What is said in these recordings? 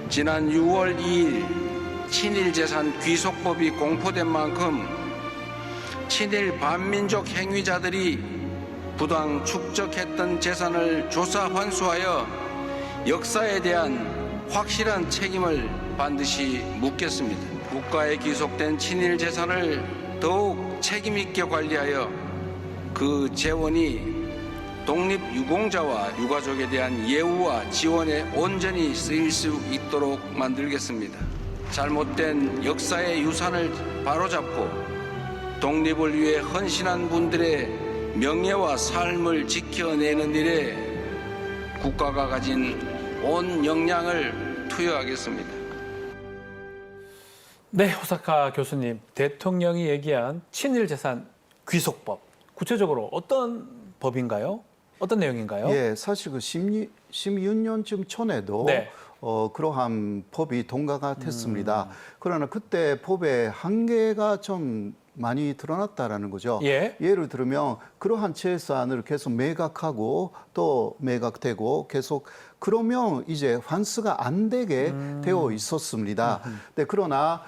지난 6월 2일 친일재산 귀속법이 공포된 만큼 친일 반민족 행위자들이 부당 축적했던 재산을 조사 환수하여 역사에 대한 확실한 책임을 반드시 묻겠습니다. 국가에 귀속된 친일 재산을 더욱 책임있게 관리하여 그 재원이 독립유공자와 유가족에 대한 예우와 지원에 온전히 쓰일 수 있도록 만들겠습니다. 잘못된 역사의 유산을 바로잡고 독립을 위해 헌신한 분들의 명예와 삶을 지켜내는 일에 국가가 가진 온 역량을 투여하겠습니다. 네, 호사카 교수님, 대통령이 얘기한 친일재산 귀속법, 구체적으로 어떤 법인가요? 어떤 내용인가요? 예, 사실 그 16년쯤 전에도 네. 그러한 법이 통과가 됐습니다. 그러나 그때 법의 한계가 좀 많이 드러났다라는 거죠. 예. 예를 들면 그러한 재산을 계속 매각하고 또 매각되고 계속 그러면 이제 환수가 안 되게 되어 있었습니다. 근데 그러나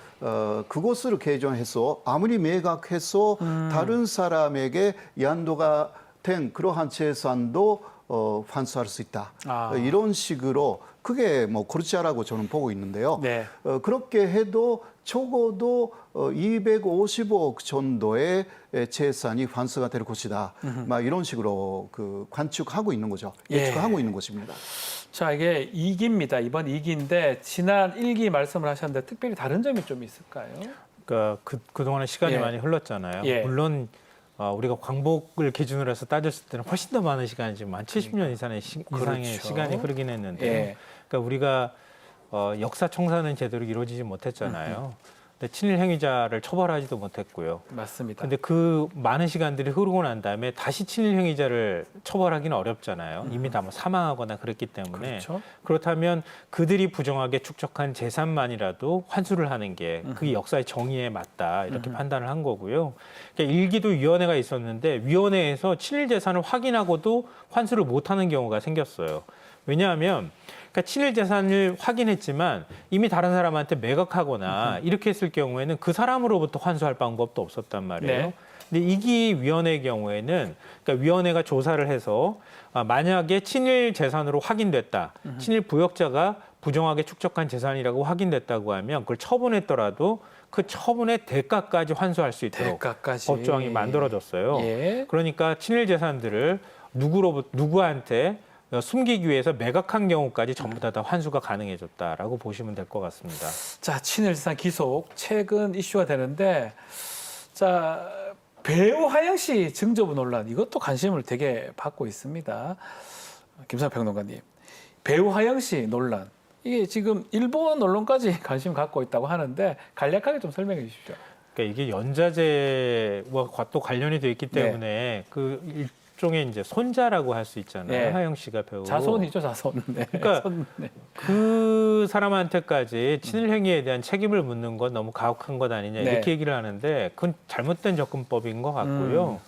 그것을 개정해서 아무리 매각해서 다른 사람에게 양도가 된 그러한 재산도 환수할 수 있다. 이런 식으로 그게 뭐 그렇지 않라고 저는 보고 있는데요. 네. 그렇게 해도 적어도 250억 정도의 재산이 환수가 될 것이다. 막 이런 식으로 그 관측하고 있는 거죠. 예측하고 있는 것입니다. 자, 이게 2기입니다. 이번 2기인데 지난 1기 말씀을 하셨는데 특별히 다른 점이 좀 있을까요? 그러니까 그동안에 시간이 예. 많이 흘렀잖아요. 예. 물론 우리가 광복을 기준으로 해서 따졌을 때는 훨씬 더 많은 시간이 지금 한 70년 이상의 그렇죠. 시간이 흐르긴 했는데 예. 그러니까 우리가 역사 청산은 제대로 이루어지지 못했잖아요. 근데 친일 행위자를 처벌하지도 못했고요. 맞습니다. 근데 그 많은 시간들이 흐르고 난 다음에 다시 친일 행위자를 처벌하기는 어렵잖아요. 이미 다 뭐 사망하거나 그랬기 때문에. 그렇죠. 그렇다면 그들이 부정하게 축적한 재산만이라도 환수를 하는 게 그게 역사의 정의에 맞다 이렇게 판단을 한 거고요. 그러니까 일기도 위원회가 있었는데 위원회에서 친일 재산을 확인하고도 환수를 못하는 경우가 생겼어요. 왜냐하면 그러니까 친일 재산을 확인했지만 이미 다른 사람한테 매각하거나 이렇게 했을 경우에는 그 사람으로부터 환수할 방법도 없었단 말이에요. 네. 근데 이기 위원회의 경우에는 그러니까 위원회가 조사를 해서 만약에 친일 재산으로 확인됐다, 친일 부역자가 부정하게 축적한 재산이라고 확인됐다고 하면 그걸 처분했더라도 그 처분의 대가까지 환수할 수 있도록 대가까지. 법조항이 만들어졌어요. 예. 그러니까 친일 재산들을 누구한테 숨기기 위해서 매각한 경우까지 전부 다 환수가 가능해졌다라고 보시면 될 것 같습니다. 자, 친일재산 귀속 최근 이슈가 되는데, 자, 배우 하영 씨 증조부 논란, 이것도 관심을 되게 받고 있습니다. 김상 평론가님, 배우 하영 씨 논란, 이게 지금 일본 언론까지 관심 갖고 있다고 하는데 간략하게 좀 설명해 주십시오. 그러니까 이게 연자제와 또 관련이 돼 있기 때문에 그 일종의 이제 손자라고 할 수 있잖아요. 네. 하영 씨가 배우. 자손이죠, 자손. 네. 그러니까 네. 그 사람한테까지 친일 행위에 대한 책임을 묻는 건 너무 가혹한 것 아니냐 네. 이렇게 얘기를 하는데 그건 잘못된 접근법인 것 같고요.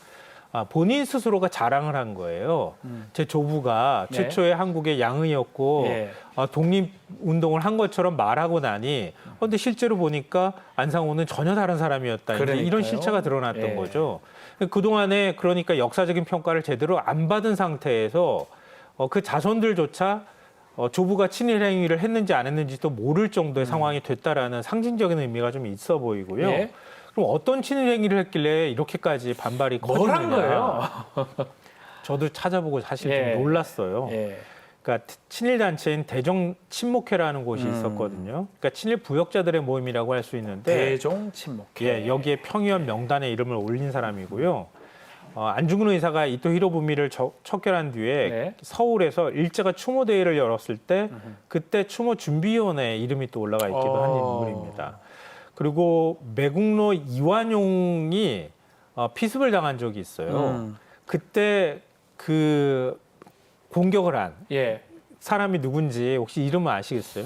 본인 스스로가 자랑을 한 거예요. 제 조부가 네. 최초의 한국의 양의였고 예. 독립운동을 한 것처럼 말하고 나니 근데 실제로 보니까 안상호는 전혀 다른 사람이었다. 이제 그러니까요. 이런 실체가 드러났던 예. 거죠. 그동안에 그러니까 역사적인 평가를 제대로 안 받은 상태에서 그 자손들조차 조부가 친일 행위를 했는지 안 했는지도 모를 정도의 상황이 됐다라는 상징적인 의미가 좀 있어 보이고요. 예. 그럼 어떤 친일 행위를 했길래 이렇게까지 반발이 뭘 한 커지느냐. 거예요? 저도 찾아보고 사실 예. 좀 놀랐어요. 예. 그러니까 친일 단체인 대종 친목회라는 곳이 있었거든요. 그러니까 친일 부역자들의 모임이라고 할 수 있는데 대종 친목회. 예, 여기에 평의원 명단에 이름을 올린 사람이고요. 안중근 의사가 이토 히로부미를 척결한 뒤에 네. 서울에서 일제가 추모 대회를 열었을 때 그때 추모 준비위원회에 이름이 또 올라가 있기도 한 인물입니다. 그리고 매국노 이완용이 피습을 당한 적이 있어요. 그때 그 공격을 한 예. 사람이 누군지 혹시 이름은 아시겠어요?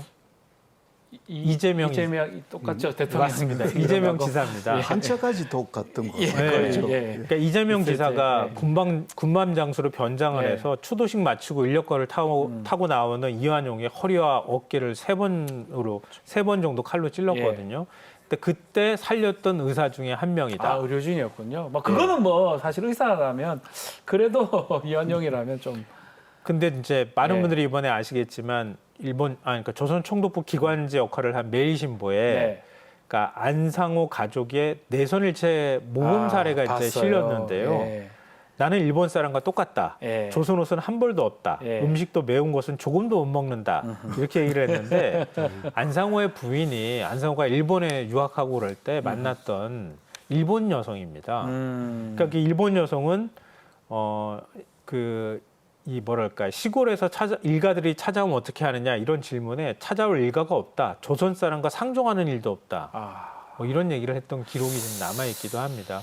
이재명이 똑같죠. 대통령. 맞습니다. 이재명 지사입니다. 한자까지 똑같은 거. 예, 그렇죠. 예. 그러니까 이재명 있을 지사가 때, 군밤 장수로 변장을 예. 해서 추도식 마치고 인력거를 타고 나오는 이완용의 허리와 어깨를 세 번 정도 칼로 찔렀거든요. 근데 그때 살렸던 의사 중에 한 명이다. 아, 의료진이었군요. 뭐 그거는 뭐 사실 의사라면 그래도 이완용이라면 좀 근데 이제 많은 예. 분들이 이번에 아시겠지만 그러니까 조선 총독부 기관지 역할을 한 매일신보에 네. 그러니까 안상호 가족의 내선일체 모범 사례가 이제 봤어요. 실렸는데요. 예. 나는 일본 사람과 똑같다. 예. 조선 옷은 한 벌도 없다. 예. 음식도 매운 것은 조금도 못 먹는다. 이렇게 얘기를 했는데 안상호의 부인이 안상호가 일본에 유학하고 그럴 때 만났던 일본 여성입니다. 그러니까 그 일본 여성은 뭐랄까 시골에서 일가들이 찾아오면 어떻게 하느냐 이런 질문에 찾아올 일가가 없다. 조선 사람과 상종하는 일도 없다. 뭐 이런 얘기를 했던 기록이 좀 남아 있기도 합니다.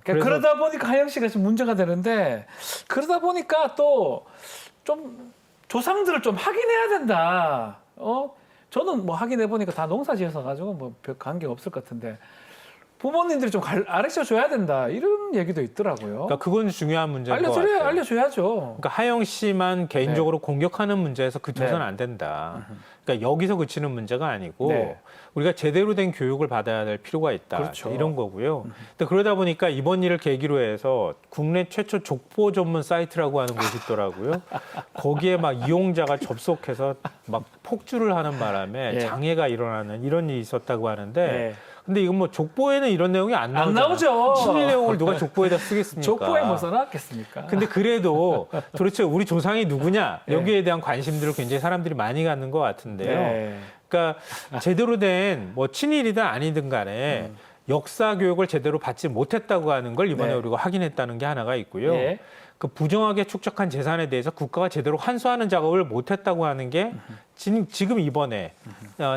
그러니까 그러다 보니까 하영 씨가 좀 문제가 되는데 그러다 보니까 또 좀 조상들을 좀 확인해야 된다. 저는 뭐 확인해 보니까 다 농사지어서 가지고 뭐 별 관계 없을 것 같은데 부모님들이 좀 가르쳐 줘야 된다 이런 얘기도 있더라고요. 그러니까 그건 중요한 문제인 것 같아요. 알려줘야죠. 그러니까 하영 씨만 개인적으로 공격하는 문제에서 그쳐서는 네. 안 된다. 그러니까 여기서 그치는 문제가 아니고 네. 우리가 제대로 된 교육을 받아야 될 필요가 있다. 그렇죠. 이런 거고요. 근데 그러다 보니까 이번 일을 계기로 해서 국내 최초 족보 전문 사이트라고 하는 곳이 있더라고요. 거기에 막 이용자가 접속해서 막 폭주를 하는 바람에 예. 장애가 일어나는 이런 일이 있었다고 하는데 네. 근데 이건 뭐 족보에는 이런 내용이 안 안 나오잖아요. 나오죠. 친일 내용을 누가 족보에다 쓰겠습니까? 족보에 뭐 써놨겠습니까? 근데 그래도 도대체 우리 조상이 누구냐 여기에 대한 관심들을 굉장히 사람들이 많이 갖는 것 같은데요. 네. 그러니까 제대로 된 뭐 친일이든 아니든 간에 역사 교육을 제대로 받지 못했다고 하는 걸 이번에 네. 우리가 확인했다는 게 하나가 있고요. 예. 그 부정하게 축적한 재산에 대해서 국가가 제대로 환수하는 작업을 못했다고 하는 게 지금 이번에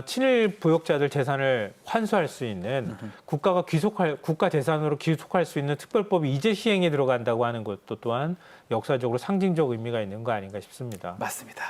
친일 부역자들 재산을 환수할 수 있는 국가 재산으로 귀속할 수 있는 특별법이 이제 시행에 들어간다고 하는 것도 또한 역사적으로 상징적 의미가 있는 거 아닌가 싶습니다. 맞습니다.